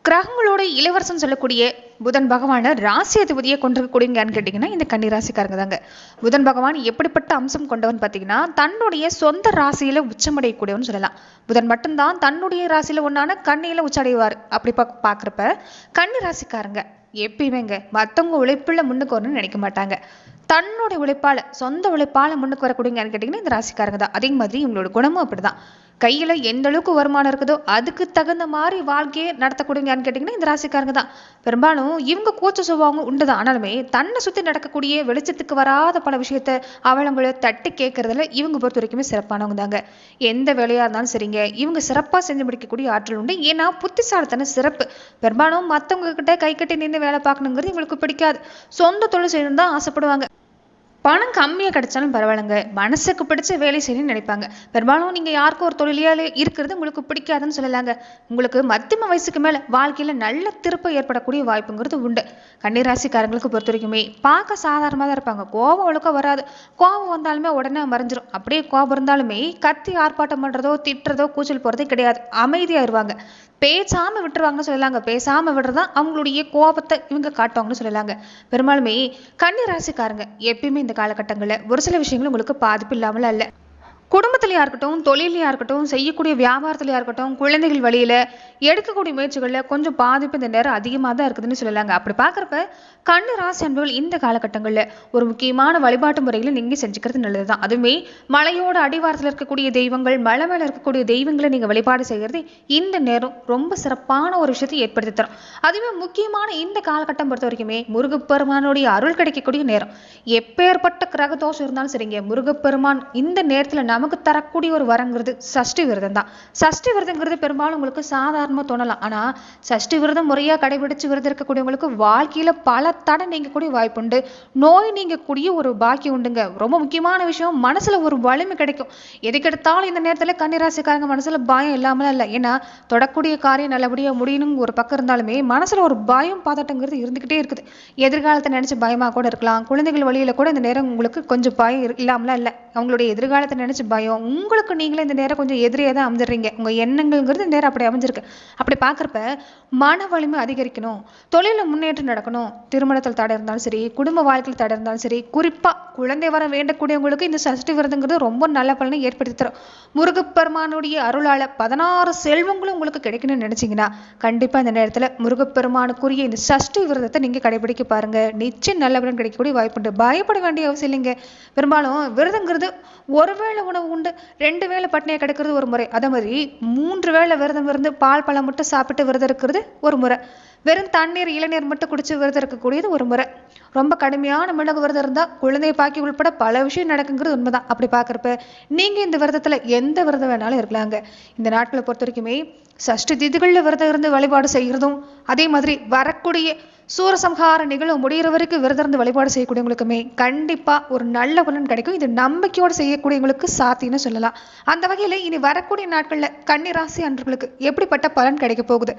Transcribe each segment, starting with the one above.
கிரகங்களோட இளவரசன் சொல்லக்கூடிய புதன் பகவான ராசி அதிபதியை கொண்டிருக்கக்கூடியன்னு கேட்டீங்கன்னா இந்த கன்னி ராசிக்காரங்க தாங்க. புதன் பகவான் எப்படிப்பட்ட அம்சம் கொண்டவன் பார்த்தீங்கன்னா தன்னுடைய சொந்த ராசியில உச்சமடையக்கூடியவன் சொல்லலாம். புதன் மட்டும்தான் தன்னுடைய ராசியில ஒன்னான கண்ணியில உச்சடைவார். அப்படி பாக்குறப்ப கன்னி ராசிக்காரங்க எப்பயுமேங்க மற்றவங்க உழைப்புல முன்னுக்கு வரணும்னு நினைக்க மாட்டாங்க. தன்னுடைய உழைப்பால சொந்த உழைப்பால முன்னுக்கு வரக்கூடியன்னு கேட்டீங்கன்னா இந்த ராசிக்காரங்க தான். அதே மாதிரி இவங்களோட குணமும் அப்படிதான். கையில எந்த அளவுக்கு வருமானம் இருக்குதோ அதுக்கு தகுந்த மாதிரி வாழ்க்கையை நடத்தக்கூடியன்னு கேட்டீங்கன்னா இந்த ராசிக்காரங்க தான். பெரும்பாலும் இவங்க கூச்ச சுபாவம் உண்டுதான். ஆனாலுமே தன்னை சுத்தி நடக்கக்கூடிய வெளிச்சத்துக்கு வராத பல விஷயத்த அவங்கள தட்டி கேட்கறதுல இவங்க பொறுத்த வரைக்குமே சிறப்பானவங்க தாங்க. எந்த வேலையா இருந்தாலும் சரிங்க இவங்க சிறப்பா செஞ்சு முடிக்கக்கூடிய ஆற்றல் உண்டு. ஏன்னா புத்திசாலித்தன சிறப்பு. பெரும்பாலும் மற்றவங்க கிட்ட கை கட்டி நின்று வேலை பார்க்கணுங்கிறது இவங்களுக்கு பிடிக்காது. சொந்த தொழில் செய்யணும் தான் ஆசைப்படுவாங்க. பணம் கம்மியாக கிடைச்சாலும் பரவாயில்லைங்க, மனசுக்கு பிடிச்ச வேலை செய்யணும்னு நினைப்பாங்க. பெரும்பாலும் நீங்கள் யாருக்கும் ஒரு தொழிலாளி இருக்கிறது உங்களுக்கு பிடிக்காதுன்னு சொல்லலாங்க. உங்களுக்கு மத்தியம வயசுக்கு மேலே வாழ்க்கையில் நல்ல திருப்பம் ஏற்படக்கூடிய வாய்ப்புங்கிறது உண்டு. கன்னிராசிக்காரங்களுக்கு பொறுத்த வரைக்குமே பார்க்க சாதாரணமாக தான் இருப்பாங்க. கோபம் ஒழுக்க வராது. கோபம் வந்தாலுமே உடனே மறைஞ்சிரும். அப்படியே கோபம் இருந்தாலுமே கத்தி ஆர்ப்பாட்டம் பண்ணுறதோ திட்டுறதோ கூச்சல் போகிறதே கிடையாது. அமைதியாயிருவாங்க. பேசாம விட்டுருவாங்கன்னு சொல்லலாங்க. பேசாம விடுறதான் அவங்களுடைய கோபத்தை இவங்க காட்டுவாங்கன்னு சொல்லலாங்க. பெரும்பாலுமே கன்னி ராசிக்காரங்க எப்பயுமே இந்த காலகட்டங்களில் ஒரு சில விஷயங்கள் உங்களுக்கு பாதிப்பு இல்லாமல் அல்ல. குடும்பத்திலையா இருக்கட்டும், தொழிலையா இருக்கட்டும், செய்யக்கூடிய வியாபாரத்திலையா இருக்கட்டும், குழந்தைகள் வழியில எடுக்கக்கூடிய முயற்சிகளில் கொஞ்சம் பாதிப்பு இந்த நேரம் அதிகமாக தான் இருக்குதுன்னு சொல்லலாங்க. அப்படி பார்க்குறப்ப கன்னி ராசி அன்பர்கள் இந்த காலகட்டங்களில் ஒரு முக்கியமான வழிபாட்டு முறைகளை நீங்கள் செஞ்சுக்கிறது நல்லது தான். அதுவுமே மலையோட அடிவாரத்தில் இருக்கக்கூடிய தெய்வங்கள், மலை மேலே இருக்கக்கூடிய தெய்வங்களை நீங்கள் வழிபாடு செய்கிறது இந்த நேரம் ரொம்ப சிறப்பான ஒரு விஷயத்தை ஏற்படுத்தி தரும். அதுவே முக்கியமான இந்த காலகட்டம் பொறுத்த வரைக்குமே முருகப்பெருமானுடைய அருள் கிடைக்கக்கூடிய நேரம். எப்பேற்பட்ட கிரக தோஷம் இருந்தாலும் சரிங்க, முருகப்பெருமான் இந்த நேரத்தில் நமக்கு தரக்கூடிய ஒரு வரங்கிறது சஷ்டி விரதம் தான். சஷ்டி விரதங்கிறது பெரும்பாலும் உங்களுக்கு சாதாரணமாக தோணலாம். ஆனால் சஷ்டி விரதம் முறையாக கடைபிடிச்சு விரதம் இருக்கக்கூடியவங்களுக்கு வாழ்க்கையில் பல தடை நீங்கக்கூடிய வாய்ப்புண்டு. நோய் நீங்கக்கூடிய ஒரு பாக்கியம் உண்டுங்க. ரொம்ப முக்கியமான விஷயம், மனசுல ஒரு வலிமை கிடைக்கும். எதுக்கெடுத்தாலும் இந்த நேரத்தில் கன்னிராசிக்காரங்க மனசுல பயம் இல்லாமல் இல்லை. ஏன்னா தொடக்கூடிய காரியம் நல்லபடியாக முடியணும் ஒரு பக்கம் இருந்தாலுமே மனசுல ஒரு பயம் பதட்டங்கிறது இருந்துகிட்டே இருக்குது. எதிர்காலத்தை நினைச்சு பயமா கூட இருக்கலாம். குழந்தைகள் வழியில கூட இந்த நேரம் உங்களுக்கு கொஞ்சம் பயம் இல்லாமலாம் இல்லை. அவங்களுடைய எதிர்காலத்தை நினைச்சு பயம். உங்களுக்கு நீங்களே இந்த நேரம் கொஞ்சம் எதிரியே தான் அமைஞ்சிடுறீங்க. உங்க எண்ணங்கள்ங்கிறது இந்த நேரம் அப்படி அமைஞ்சிருக்கு. அப்படி பார்க்குறப்ப மன வலிமை அதிகரிக்கணும், தொழிலில் முன்னேற்றம் நடக்கணும். திருமணத்தில் தடை இருந்தாலும் சரி, குடும்ப வாழ்க்கையில் தடை இருந்தாலும் சரி, குறிப்பா குழந்தை வர வேண்டக்கூடியவங்களுக்கு இந்த சஷ்டி விரதங்கிறது ரொம்ப நல்ல பலனை ஏற்படுத்தி தரும். முருகப்பெருமானுடைய அருளால 16 செல்வங்களும் உங்களுக்கு கிடைக்கணும்னு நினைச்சீங்கன்னா கண்டிப்பா இந்த நேரத்துல முருகப்பெருமானுக்குரிய இந்த சஷ்டி விரதத்தை நீங்க கடைபிடிக்க பாருங்க. நிச்சயம் நல்ல பலன் கிடைக்கக்கூடிய வாய்ப்புண்டு. பயப்பட வேண்டிய அவசியம் இல்லைங்க. பெரும்பாலும் விரதங்கிறது ஒரு வேளை உணவு உண்டு, 2 வேளை பட்னியை கிடக்கிறது ஒரு முறை. அதே மாதிரி 3 வேளை விரதம் இருந்து பால் பழம் மட்டும் சாப்பிட்டு விரதம் இருக்கிறது ஒரு முறை. வெறும் தண்ணீர் இளநீர் மட்டும் குடிச்சு விரதம் இருக்கக்கூடியது ஒரு முறை. ரொம்ப கடுமையான மிளகு விரதம் இருந்தா குழந்தை பாக்கி உள்பட பல விஷயம் நடக்குங்கிறது உண்மைதான். அப்படி பாக்குறப்ப நீங்க இந்த விரதத்துல எந்த விரதம் வேணாலும் இருக்கலாங்க. இந்த நாட்களை பொறுத்த வரைக்குமே சஷ்டி திதிகள்ல விரதம் இருந்து வழிபாடு செய்யறதும், அதே மாதிரி வரக்கூடிய சூரசம்ஹார நிகழ்வு முடிகிற வரைக்கும் விரதம் இருந்து வழிபாடு செய்யக்கூடியவங்களுக்குமே கண்டிப்பா ஒரு நல்ல பலன் கிடைக்கும். இது நம்பிக்கையோடு செய்யக்கூடியவங்களுக்கு சாத்தின்னு சொல்லலாம். அந்த வகையில இனி வரக்கூடிய நாட்கள்ல கன்னி ராசி அன்பர்களுக்கு எப்படிப்பட்ட பலன் கிடைக்க போகுது,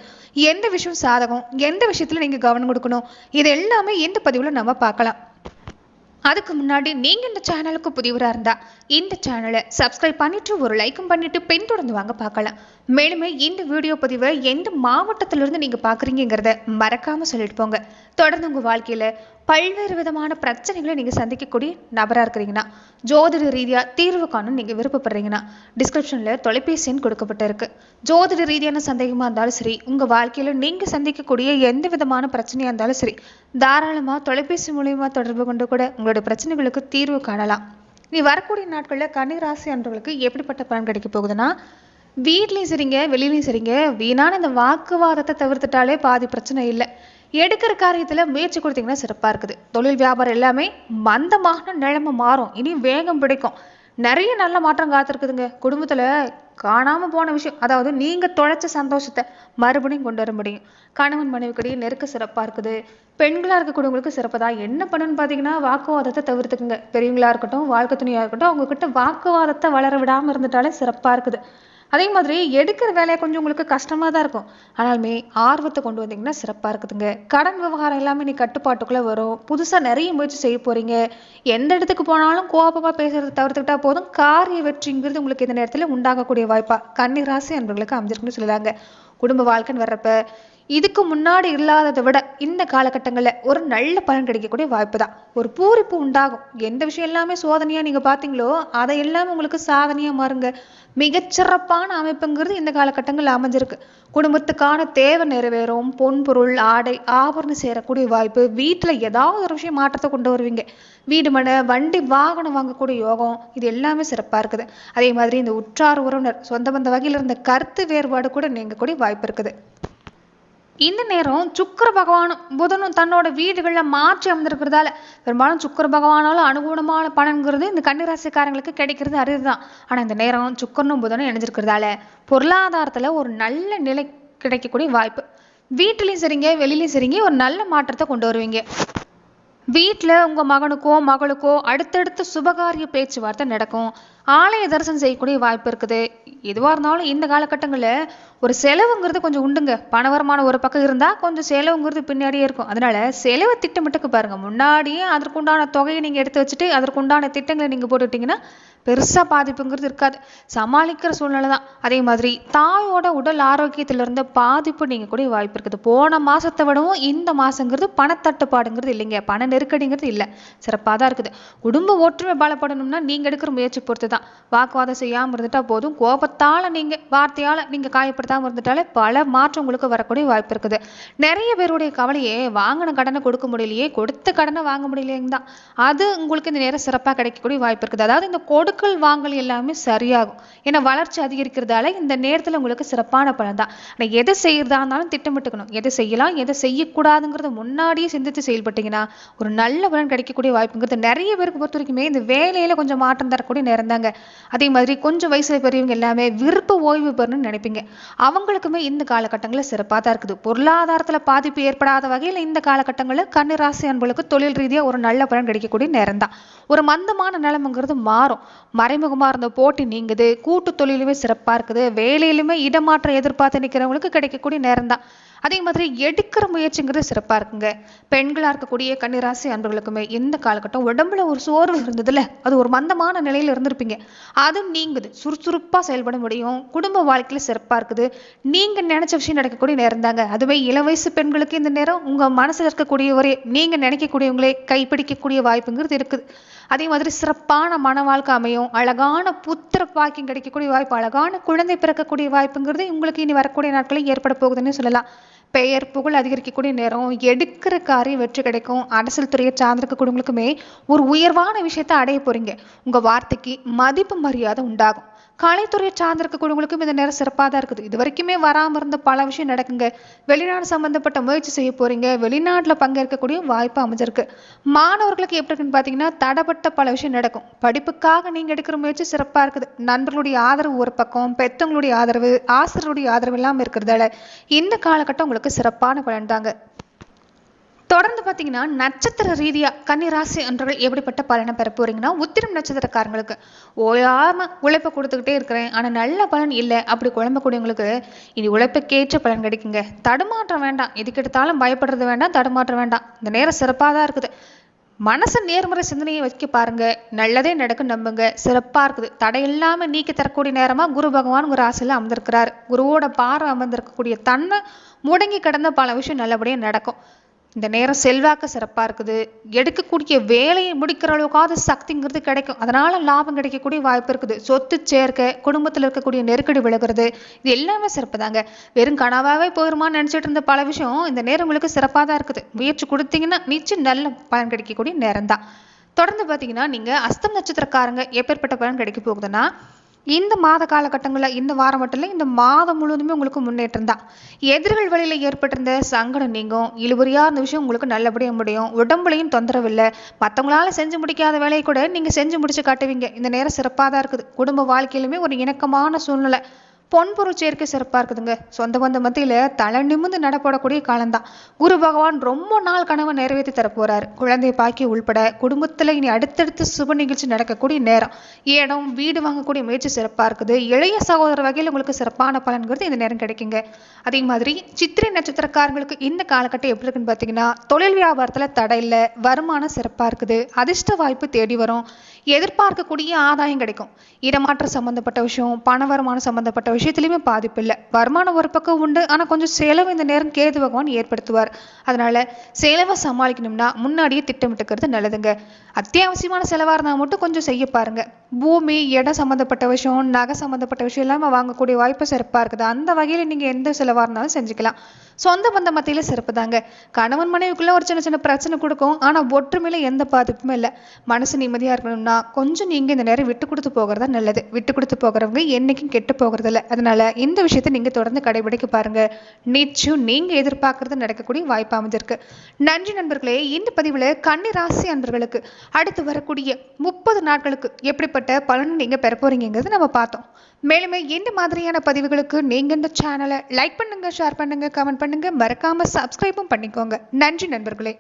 எந்த விஷயம் சாதகம், எந்த விஷயத்துல நீங்க கவனம் கொடுக்கணும், இது எல்லாமே இந்த பதிவுல நம்ம பார்க்கலாம். அதுக்கு முன்னாடி நீங்க இந்த சேனலுக்கு புதியவராக இருந்தா இந்த சேனலை சப்ஸ்கிரைப் பண்ணிட்டு ஒரு லைக்கும் பண்ணிட்டு பின்தொடர்ந்து வாங்க பார்க்கலாம். மேலுமே இந்த வீடியோ பதிவை எந்த மாவட்டத்திலிருந்து நீங்க பாக்குறீங்கிறத மறக்காம சொல்லிட்டு போங்க. தொடர்ந்து உங்க வாழ்க்கையில பல்வேறு விதமான பிரச்சனைகளை நீங்க சந்திக்கக்கூடிய நபரா இருக்கிறீங்கன்னா, ஜோதிட ரீதியா தீர்வு காணும் நீங்க விருப்பப்படுறீங்கன்னா டிஸ்கிரிப்ஷன்ல தொலைபேசி எண் கொடுக்கப்பட்டு இருக்கு. ஜோதிட ரீதியான சந்தேகமா இருந்தாலும் சரி, உங்க வாழ்க்கையில நீங்க சந்திக்கக்கூடிய எந்த விதமான பிரச்சனையா இருந்தாலும் சரி, தாராளமா தொலைபேசி மூலியமா தொடர்பு கொண்டு கூட உங்களுடைய பிரச்சனைகளுக்கு தீர்வு காணலாம். நீ வரக்கூடிய நாட்கள்ல கன்னி ராசி அன்பர்களுக்கு எப்படிப்பட்ட பலன் கிடைக்க போகுதுன்னா, வீட்லயும் சரிங்க வெளியிலயும் சரிங்க வீணான இந்த வாக்குவாதத்தை தவிர்த்துட்டாலே பாதி பிரச்சனை இல்லை. எடுக்கிற காரியத்துல முயற்சி கொடுத்தீங்கன்னா சிறப்பா இருக்குது. தொழில் வியாபாரம் எல்லாமே மந்தமான நிலைமை மாறும். இனி வேகம் பிடிக்கும். நிறைய நல்ல மாற்றம் காத்திருக்குதுங்க. குடும்பத்துல காணாம போன விஷயம், அதாவது நீங்க தொலைச்ச சந்தோஷத்தை மறுபடியும் கொண்டு வர முடியும். கணவன் மனைவிக்கிடையே நெருக்க சிறப்பா இருக்குது. பெண்களா இருக்கக்கூடியவங்களுக்கு சிறப்பு தான். என்ன பண்ணுன்னு பாத்தீங்கன்னா வாக்குவாதத்தை தவிர்த்துக்குங்க. பெரியவங்களா இருக்கட்டும், வாழ்க்கை துணையா இருக்கட்டும், அவங்க கிட்ட வாக்குவாதத்தை வளர விடாம இருந்துட்டாலே சிறப்பா இருக்குது. அதே மாதிரி எடுக்கிற வேலையை கொஞ்சம் உங்களுக்கு கஷ்டமா தான் இருக்கும். ஆனாலுமே ஆர்வத்தை கொண்டு வந்தீங்கன்னா சிறப்பா இருக்குதுங்க. கடன் விவகாரம் எல்லாமே நீ கட்டுப்பாட்டுக்குள்ள வரும். புதுசா நிறைய முயற்சி செய்ய போறீங்க. எந்த இடத்துக்கு போனாலும் கோபமா பேசுறதை தவிர்த்துக்கிட்டா போதும். காரிய வெற்றிங்கிறது உங்களுக்கு இந்த நேரத்துல உண்டாகக்கூடிய வாய்ப்பா கன்னி ராசி அன்பர்களுக்கு அமைஞ்சிருக்குன்னு சொல்லலாங்க. குடும்ப வாழ்க்கைன்னு வர்றப்ப இதுக்கு முன்னாடி இல்லாததை விட இந்த காலகட்டங்களில் ஒரு நல்ல பலன் கிடைக்கக்கூடிய வாய்ப்பு தான். ஒரு பூரிப்பு உண்டாகும். எந்த விஷயம் எல்லாமே சோதனையாக நீங்கள் பார்த்தீங்களோ அதை எல்லாமே உங்களுக்கு சாதனையாக மாறுங்க. மிகச்சிறப்பான அமைப்புங்கிறது இந்த காலகட்டங்களில் அமைஞ்சிருக்கு. குடும்பத்துக்கான தேவை நிறைவேறும். பொன்பொருள், ஆடை, ஆபரணம் சேரக்கூடிய வாய்ப்பு. வீட்டில் ஏதாவது ஒரு விஷயம் மாற்றத்தை கொண்டு வருவீங்க. வீடு மனை, வண்டி, வாகனம் வாங்கக்கூடிய யோகம், இது எல்லாமே சிறப்பாக இருக்குது. அதே மாதிரி இந்த உற்றார் உறவினர், சொந்த பந்த வகையில் இருந்த கருத்து வேறுபாடு கூட நீங்கக்கூடிய வாய்ப்பு இருக்குது. இந்த நேரம் சுக்கிர பகவானும் புதனும் தன்னோட வீடுகளில் மாற்றி அமர்ந்திருக்கிறதால பெரும்பாலும் சுக்கிர பகவானாலும் அனுகூலமான பலன்கிறது இந்த கன்னிராசிக்காரங்களுக்கு கிடைக்கிறது அரிதுதான். ஆனால் இந்த நேரம் சுக்கிரனும் புதனும் இணைஞ்சிருக்கிறதால பொருளாதாரத்தில் ஒரு நல்ல நிலை கிடைக்கக்கூடிய வாய்ப்பு. வீட்டிலையும் சரிங்க, வெளியிலையும் சரிங்க, ஒரு நல்ல மாற்றத்தை கொண்டு வருவீங்க. வீட்டில் உங்கள் மகனுக்கோ மகளுக்கோ அடுத்தடுத்து சுபகாரிய பேச்சுவார்த்தை நடக்கும். ஆலய தரிசனம் செய்யக்கூடிய வாய்ப்பு இருக்குது. எதுவாக இருந்தாலும் இந்த காலகட்டங்களில் ஒரு செலவுங்கிறது கொஞ்சம் உண்டுங்க. பண வருமானம் ஒரு பக்கம் இருந்தால் கொஞ்சம் செலவுங்கிறது பின்னாடியே இருக்கும். அதனால செலவை திட்டமிட்டுக்கு பாருங்க. முன்னாடியே அதற்குண்டான தொகையை நீங்கள் எடுத்து வச்சுட்டு அதற்குண்டான திட்டங்களை நீங்கள் போட்டுக்கிட்டிங்கன்னா பெருசாக பாதிப்புங்கிறது இருக்காது. சமாளிக்கிற சூழ்நிலை தான். அதே மாதிரி தாயோட உடல் ஆரோக்கியத்திலிருந்து பாதிப்பு நீங்கள் கூட வாய்ப்பு இருக்குது. போன மாதத்தை விடவும் இந்த மாதங்கிறது பணத்தட்டுப்பாடுங்கிறது இல்லைங்க. பண நெருக்கடிங்கிறது இல்லை. சிறப்பாக தான் இருக்குது. குடும்ப ஒற்றுமை பலப்படணும்னா நீங்கள் எடுக்கிற முயற்சி பொறுத்து தான். வாக்குவாதம் செய்யாமல் இருந்துட்டா போதும். கோபத்தால் நீங்கள் வார்த்தையால் நீங்கள் காயப்படுத்தாமல் இருந்துட்டாலே பல மாற்றம் உங்களுக்கு வரக்கூடிய வாய்ப்பு இருக்குது. நிறைய பேருடைய கவலையே வாங்கின கடனை கொடுக்க முடியலையே, கொடுத்த கடனை வாங்க முடியலையேங்க தான். அது உங்களுக்கு இந்த நேரம் சிறப்பாக கிடைக்கக்கூடிய வாய்ப்பு இருக்குது. அதாவது இந்த கொடுக்கல் வாங்கல் எல்லாமே சரியாகும். ஏன்னா வளர்ச்சி அதிகரிக்கிறதால இந்த நேரத்தில் உங்களுக்கு சிறப்பான பலன் தான். ஆனால் எதை செய்யறதா இருந்தாலும் திட்டமிட்டுக்கணும். எதை செய்யலாம், எதை செய்யக்கூடாதுங்கிறத முன்னாடியே சிந்தித்து செயல்பட்டீங்கன்னா ஒரு நல்ல பலன் கிடைக்கக்கூடிய வாய்ப்புங்கிறது நிறைய பேருக்கு பொறுத்த வரைக்குமே இந்த வேலையில கொஞ்சம் மாற்றம் தரக்கூடிய நேரம் தாங்க. அதே மாதிரி கொஞ்சம் வயசுல பெரியவங்க எல்லாமே விருப்ப ஓய்வு பெறணும்னு நினைப்பீங்க. அவங்களுக்குமே இந்த காலகட்டங்களில் சிறப்பாக தான் இருக்குது. பொருளாதாரத்தில் பாதிப்பு ஏற்படாத வகையில் இந்த காலகட்டங்களில் கன்னிராசி அன்பர்களுக்கு தொழில் ரீதியாக ஒரு நல்ல பலன் கிடைக்கக்கூடிய நேரம் தான். ஒரு மந்தமான நிலைமைங்கிறது மாறும். மறைமுகமாக இருந்த போட்டி நீங்குது. கூட்டு தொழிலுமே சிறப்பாக இருக்குது. வேலையிலுமே இடமாற்றம் எதிர்பார்த்து நிற்கிறவங்களுக்கு கிடைக்கக்கூடிய நேரம் தான். அதே மாதிரி எடுக்கிற முயற்சிங்கிறது சிறப்பாக இருக்குங்க. பெண்களாக இருக்கக்கூடிய கன்னிராசி அன்பர்களுக்குமே இந்த காலகட்டம் உடம்புல ஒரு சோர்வு இருந்ததுல, அது ஒரு மந்தமான நிலையில் இருந்திருப்பீங்க. அது நீங்குது. சுறுசுறுப்பாக செயல்பட முடியும். குடும்ப வாழ்க்கையில் சிறப்பாக இருக்குது. நீங்கள் நினைச்ச விஷயம் நடக்கக்கூடிய நேரம் தாங்க. அதுவே இள வயசு பெண்களுக்கு இந்த நேரம் உங்கள் மனசில் இருக்கக்கூடியவரே நீங்கள் நினைக்கக்கூடியவங்களே கைப்பிடிக்கக்கூடிய வாய்ப்புங்கிறது இருக்குது. அதே மாதிரி சிறப்பான மன வாழ்க்கை அமையும். அழகான புத்திர பாக்கியம் கிடைக்கக்கூடிய வாய்ப்பு, அழகான குழந்தை பிறக்கக்கூடிய வாய்ப்புங்கிறது உங்களுக்கு இனி வரக்கூடிய நாட்களில் ஏற்பட போகுதுன்னு சொல்லலாம். பெயர் புகழ் அதிகரிக்கக்கூடிய நேரம். எடுக்கிற காரியம் வெற்றி கிடைக்கும். அரசியல் துறையை சார்ந்திருக்கக்கூடியவங்களுக்குமே ஒரு உயர்வான விஷயத்தை அடைய போறீங்க. உங்க வார்த்தைக்கு மதிப்பு மரியாதை உண்டாகும். கலைத்துறையை சார்ந்திருக்கக்கூடியவங்களுக்கும் இந்த நேரம் சிறப்பாக தான் இருக்குது. இது வரைக்குமே வராமல் இருந்த பல விஷயம் நடக்குங்க. வெளிநாடு சம்பந்தப்பட்ட முயற்சி செய்ய போறீங்க. வெளிநாட்டில் பங்கேற்கக்கூடிய வாய்ப்பு அமைஞ்சிருக்கு. மாணவர்களுக்கு எப்படி இருக்குன்னு பார்த்தீங்கன்னா தடைப்பட்ட பல விஷயம் நடக்கும். படிப்புக்காக நீங்கள் எடுக்கிற முயற்சி சிறப்பாக இருக்குது. நண்பர்களுடைய ஆதரவு ஒரு பக்கம், பெற்றவங்களுடைய ஆதரவு, ஆசிரியருடைய ஆதரவு இல்லாமல் இருக்கிறதால இந்த காலகட்டம் உங்களுக்கு சிறப்பான பலன் தாங்க. தொடர்ந்து பார்த்தீங்கன்னா நட்சத்திர ரீதியாக கன்னிராசி அன்பர்கள் எப்படிப்பட்ட பலனை பெற போறீங்கன்னா, உத்திரம் நட்சத்திரக்காரங்களுக்கு ஓயாம உழைப்பை கொடுத்துக்கிட்டே இருக்கிறேன் ஆனால் நல்ல பலன் இல்லை அப்படி குழம்பக்கூடியவங்களுக்கு இனி உழைப்புக்கேற்ற பலன் கிடைக்குங்க. தடுமாற்றம் வேண்டாம். எதுக்கு எடுத்தாலும் பயப்படுறது வேண்டாம், தடுமாற்றம் வேண்டாம். இந்த நேரம் சிறப்பாக தான் இருக்குது. மனசு நேர்மறை சிந்தனையை வைக்க பாருங்க. நல்லதே நடக்கும் நம்புங்க. சிறப்பாக இருக்குது. தடையில்லாமல் நீக்கி தரக்கூடிய நேரமாக குரு பகவான் ஒரு ஆசையில் அமர்ந்திருக்கிறார். குருவோட பார்வை அமர்ந்திருக்கக்கூடிய தன்னை முடங்கி கிடந்த பல விஷயம் நல்லபடியாக நடக்கும். இந்த நேரம் செல்வாக்கு சிறப்பாக இருக்குது. எடுக்கக்கூடிய வேலையை முடிக்கிற அளவுக்காவது சக்திங்கிறது கிடைக்கும். அதனால லாபம் கிடைக்கக்கூடிய வாய்ப்பு இருக்குது. சொத்து சேர்க்கை, குடும்பத்தில் இருக்கக்கூடிய நெருக்கடி விலகிறது, இது எல்லாமே சிறப்பு தாங்க. வெறும் கனவாகவே போயிருமான்னு நினச்சிட்டு இருந்த பல விஷயம் இந்த நேரம் உங்களுக்கு சிறப்பாக தான் இருக்குது. முயற்சி கொடுத்தீங்கன்னா நிச்சயம் நல்ல பலன் கிடைக்கக்கூடிய நேரம் தான். தொடர்ந்து பார்த்தீங்கன்னா நீங்கள் அஸ்தம் நட்சத்திரக்காரங்க எப்பேற்பட்ட பலன் கிடைக்க போகுதுன்னா, இந்த மாத காலகட்டங்களில் இந்த வாரம் மட்டும் இல்லை, இந்த மாதம் முழுவதுமே உங்களுக்கு முன்னேற்றம் தான். எதிர்கள் வழியில் ஏற்பட்டிருந்த சங்கடம் நீங்கும். இழுபறியாக இருந்த விஷயம் உங்களுக்கு நல்லபடியாக முடியும். உடம்புலையும் தொந்தரவு இல்லை. மற்றவங்களால செஞ்சு முடிக்காத வேலையை கூட நீங்கள் செஞ்சு முடிச்சு காட்டுவீங்க. இந்த நேரம் சிறப்பாக தான் இருக்குது. குடும்ப வாழ்க்கையிலுமே ஒரு இணக்கமான சூழ்நிலை. பொன்பொருள் சேர்க்கை சிறப்பாக இருக்குதுங்க. சொந்த பந்த மத்தியில் தலை நிமிந்து நடப்படக்கூடிய காலம்தான். குரு பகவான் ரொம்ப நாள் கனவை நிறைவேற்றி தரப்போறாரு. குழந்தை பாக்கி உள்பட குடும்பத்தில் இனி அடுத்தடுத்து சுப நிகழ்ச்சி நடக்கக்கூடிய நேரம். இடம் வீடு வாங்கக்கூடிய முயற்சி சிறப்பாக இருக்குது. இளைய சகோதர வகையில் உங்களுக்கு சிறப்பான பலன்கிறது இந்த நேரம் கிடைக்குங்க. அதே மாதிரி சித்திரை நட்சத்திரக்காரங்களுக்கு இந்த காலகட்டம் எப்படி இருக்குன்னு பார்த்தீங்கன்னா, தொழில் வியாபாரத்தில் தடை இல்லை. வருமானம் சிறப்பாக இருக்குது. அதிர்ஷ்ட வாய்ப்பு தேடி வரும். எதிர்பார்க்கக்கூடிய ஆதாயம் கிடைக்கும். இடமாற்ற சம்பந்தப்பட்ட விஷயம், பண வருமானம் சம்பந்தப்பட்ட விஷயத்துலையுமே பாதிப்பு இல்லை. வருமானம் ஒரு பக்கம் உண்டு, ஆனால் கொஞ்சம் செலவு இந்த நேரம் கேது பகவான் ஏற்படுத்துவார். அதனால செலவை சமாளிக்கணும்னா முன்னாடியே திட்டமிட்டுக்கிறது நல்லதுங்க. அத்தியாவசியமான செலவாக இருந்தால் மட்டும் கொஞ்சம் செய்ய பாருங்க. பூமி, இடம் சம்மந்தப்பட்ட விஷயம், நகை சம்மந்தப்பட்ட விஷயம் எல்லாமே வாங்கக்கூடிய வாய்ப்பு சிறப்பாக இருக்குது. அந்த வகையில் நீங்கள் எந்த செலவாக இருந்தாலும் செஞ்சுக்கலாம். சொந்த பந்த மத்தியில் சிறப்பு தாங்க. கணவன் மனைவிக்குள்ள ஒரு சின்ன சின்ன பிரச்சனை கொடுக்கும், ஆனால் ஒற்றுமையில எந்த பாதிப்புமே இல்லை. மனசு நிம்மதியாக இருக்கணும்னா கொஞ்சம் நீங்கள் இந்த நேரம் விட்டு கொடுத்து போகிறதா நல்லது. விட்டு கொடுத்து போகிறவங்க என்னைக்கும் கெட்டு போகிறதில்ல. அதனால இந்த விஷயத்தை நீங்கள் தொடர்ந்து கடைபிடிக்க பாருங்க. நிச்சயம் நீங்கள் எதிர்பார்க்கறது நடக்கக்கூடிய வாய்ப்பு அமைஞ்சிருக்கு. நன்றி நண்பர்களே. இந்த பதிவில் கன்னி ராசி அன்பர்களுக்கு அடுத்து வரக்கூடிய 30 நாட்களுக்கு எப்படிப்பட்ட பலன் நீங்க பெற போறீங்கிறது நம்ம பார்த்தோம். மேலுமே இந்த மாதிரியான பதிவுகளுக்கு நீங்க இந்த சேனலை லைக் பண்ணுங்க, ஷேர் பண்ணுங்க, கமெண்ட் பண்ணுங்க, மறக்காம சப்ஸ்கிரைபும் பண்ணிக்கோங்க. நன்றி நண்பர்களே.